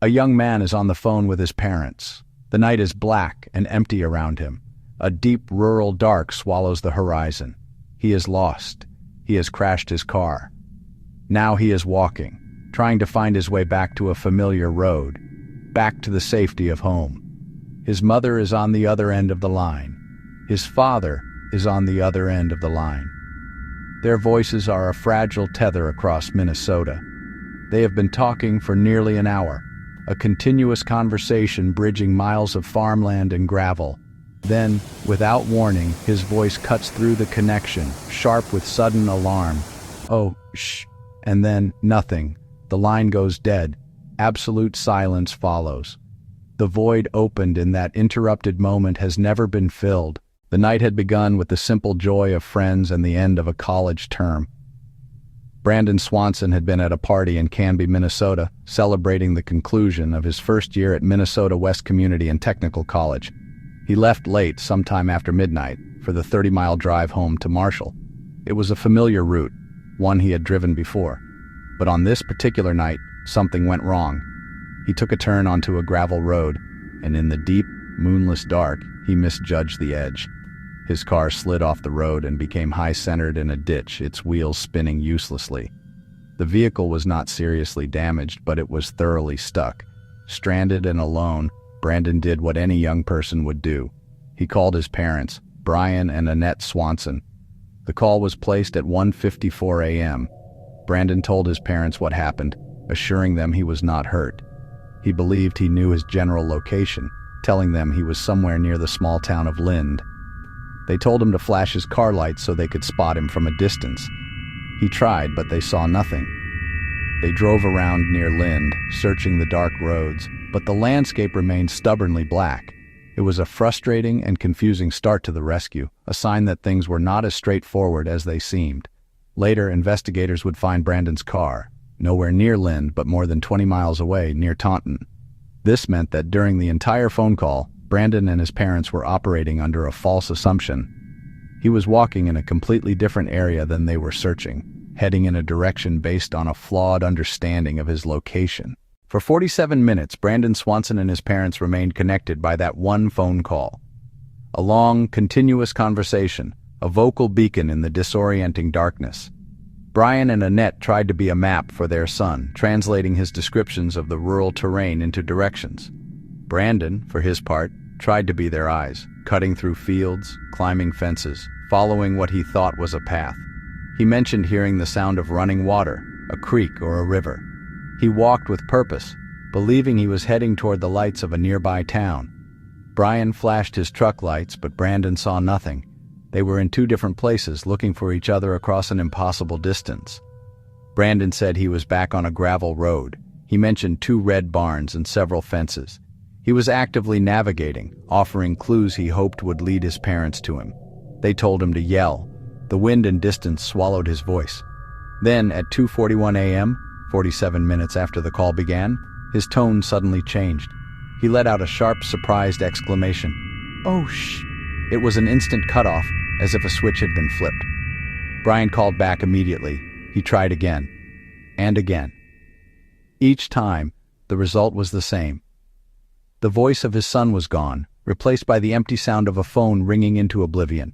A young man is on the phone with his parents. The night is black and empty around him. A deep rural dark swallows the horizon. He is lost. He has crashed his car. Now he is walking, trying to find his way back to a familiar road, back to the safety of home. His mother is on the other end of the line. His father is on the other end of the line. Their voices are a fragile tether across Minnesota. They have been talking for nearly an hour, a continuous conversation bridging miles of farmland and gravel. Then, without warning, his voice cuts through the connection, sharp with sudden alarm. "Oh, shh." And then, nothing. The line goes dead. Absolute silence follows. The void opened in that interrupted moment has never been filled. The night had begun with the simple joy of friends and the end of a college term. Brandon Swanson had been at a party in Canby, Minnesota, celebrating the conclusion of his first year at Minnesota West Community and Technical College. He left late, sometime after midnight, for the 30-mile drive home to Marshall. It was a familiar route, one he had driven before. But on this particular night, something went wrong. He took a turn onto a gravel road, and in the deep, moonless dark, he misjudged the edge. His car slid off the road and became high-centered in a ditch, its wheels spinning uselessly. The vehicle was not seriously damaged, but it was thoroughly stuck. Stranded and alone, Brandon did what any young person would do. He called his parents, Brian and Annette Swanson. The call was placed at 1:54 a.m. Brandon told his parents what happened, assuring them he was not hurt. He believed he knew his general location, telling them he was somewhere near the small town of Lind. They told him to flash his car lights so they could spot him from a distance. He tried, but they saw nothing. They drove around near Lind, searching the dark roads, but the landscape remained stubbornly black. It was a frustrating and confusing start to the rescue, a sign that things were not as straightforward as they seemed. Later, investigators would find Brandon's car, nowhere near Lind, but more than 20 miles away, near Taunton. This meant that during the entire phone call, Brandon and his parents were operating under a false assumption. He was walking in a completely different area than they were searching, heading in a direction based on a flawed understanding of his location. For 47 minutes, Brandon Swanson and his parents remained connected by that one phone call. A long, continuous conversation, a vocal beacon in the disorienting darkness. Brian and Annette tried to be a map for their son, translating his descriptions of the rural terrain into directions. Brandon, for his part, tried to be their eyes, cutting through fields, climbing fences, following what he thought was a path. He mentioned hearing the sound of running water, a creek or a river. He walked with purpose, believing he was heading toward the lights of a nearby town. Brian flashed his truck lights, but Brandon saw nothing. They were in two different places, looking for each other across an impossible distance. Brandon said he was back on a gravel road. He mentioned 2 red barns and several fences. He was actively navigating, offering clues he hoped would lead his parents to him. They told him to yell. The wind and distance swallowed his voice. Then, at 2:41 a.m., 47 minutes after the call began, his tone suddenly changed. He let out a sharp, surprised exclamation. "Oh, shh!" It was an instant cutoff, as if a switch had been flipped. Brian called back immediately. He tried again, and again. Each time, the result was the same. The voice of his son was gone, replaced by the empty sound of a phone ringing into oblivion.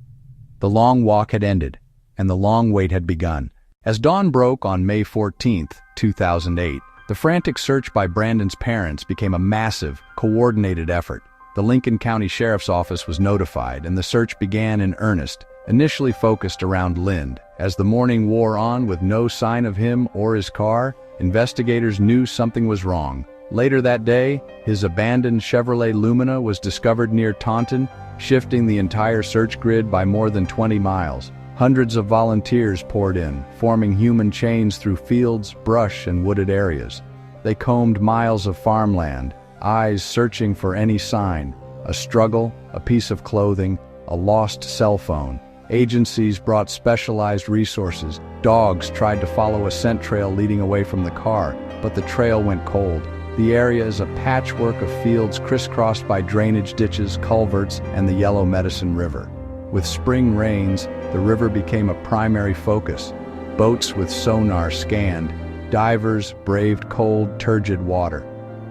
The long walk had ended, and the long wait had begun. As dawn broke on May 14, 2008, the frantic search by Brandon's parents became a massive, coordinated effort. The Lincoln County Sheriff's Office was notified, and the search began in earnest, initially focused around Lind. As the morning wore on with no sign of him or his car, investigators knew something was wrong. Later that day, his abandoned Chevrolet Lumina was discovered near Taunton, shifting the entire search grid by more than 20 miles. Hundreds of volunteers poured in, forming human chains through fields, brush, and wooded areas. They combed miles of farmland, eyes searching for any sign, a struggle, a piece of clothing, a lost cell phone. Agencies brought specialized resources. Dogs tried to follow a scent trail leading away from the car, but the trail went cold. The area is a patchwork of fields crisscrossed by drainage ditches, culverts, and the Yellow Medicine River. With spring rains, the river became a primary focus. Boats with sonar scanned. Divers braved cold, turgid water.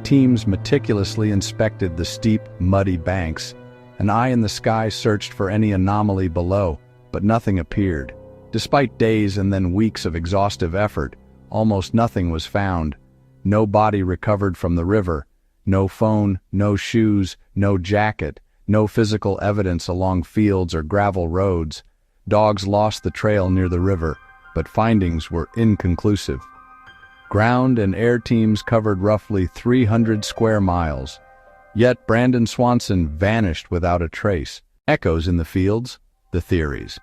Teams meticulously inspected the steep, muddy banks. An eye in the sky searched for any anomaly below, but nothing appeared. Despite days and then weeks of exhaustive effort, almost nothing was found. No body recovered from the river, no phone, no shoes, no jacket, no physical evidence along fields or gravel roads. Dogs lost the trail near the river, but findings were inconclusive. Ground and air teams covered roughly 300 square miles. Yet Brandon Swanson vanished without a trace. Echoes in the fields, the theories.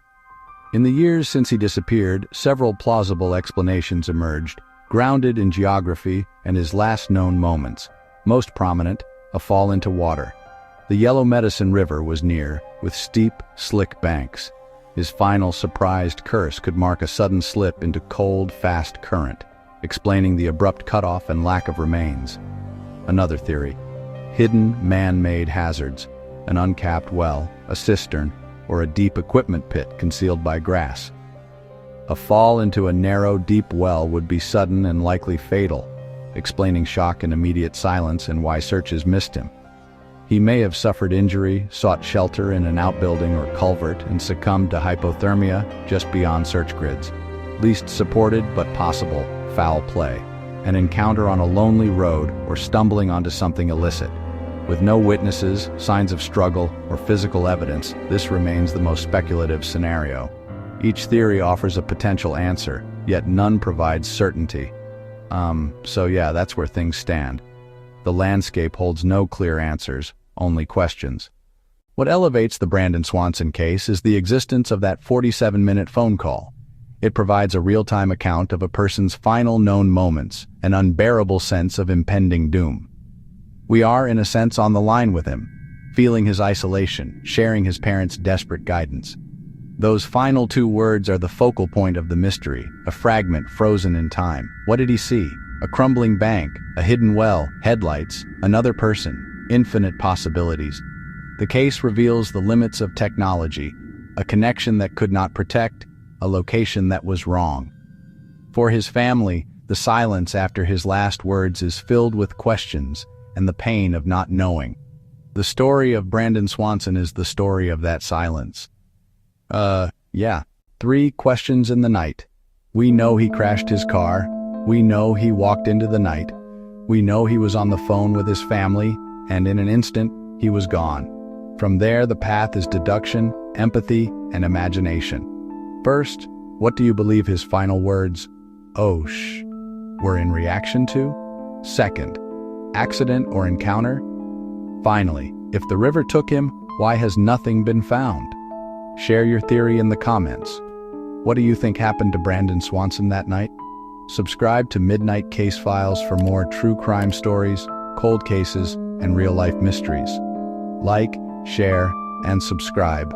In the years since he disappeared, several plausible explanations emerged, grounded in geography and his last known moments. Most prominent, a fall into water. The Yellow Medicine River was near, with steep, slick banks. His final surprised curse could mark a sudden slip into cold, fast current, explaining the abrupt cutoff and lack of remains. Another theory. Hidden, man-made hazards. An uncapped well, a cistern, or a deep equipment pit concealed by grass. A fall into a narrow, deep well would be sudden and likely fatal, explaining shock and immediate silence and why searches missed him. He may have suffered injury, sought shelter in an outbuilding or culvert, and succumbed to hypothermia just beyond search grids. Least supported but possible, foul play. An encounter on a lonely road or stumbling onto something illicit. With no witnesses, signs of struggle, or physical evidence, this remains the most speculative scenario. Each theory offers a potential answer, yet none provides certainty. So yeah, that's where things stand. The landscape holds no clear answers, only questions. What elevates the Brandon Swanson case is the existence of that 47-minute phone call. It provides a real-time account of a person's final known moments, an unbearable sense of impending doom. We are, in a sense, on the line with him, feeling his isolation, sharing his parents' desperate guidance. Those final two words are the focal point of the mystery, a fragment frozen in time. What did he see? A crumbling bank, a hidden well, headlights, another person, infinite possibilities. The case reveals the limits of technology, a connection that could not protect, a location that was wrong. For his family, the silence after his last words is filled with questions and the pain of not knowing. The story of Brandon Swanson is the story of that silence. 3 questions in the night. We know he crashed his car. We know he walked into the night. We know he was on the phone with his family, and in an instant, he was gone. From there, the path is deduction, empathy, and imagination. First, what do you believe his final words, "Oh, shh," were in reaction to? Second, accident or encounter? Finally, if the river took him, why has nothing been found? Share your theory in the comments. What do you think happened to Brandon Swanson that night? Subscribe to Midnight Case Files for more true crime stories, cold cases, and real-life mysteries. Like, share, and subscribe.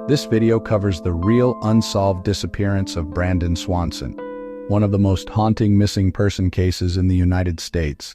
This video covers the real unsolved disappearance of Brandon Swanson, one of the most haunting missing person cases in the United States.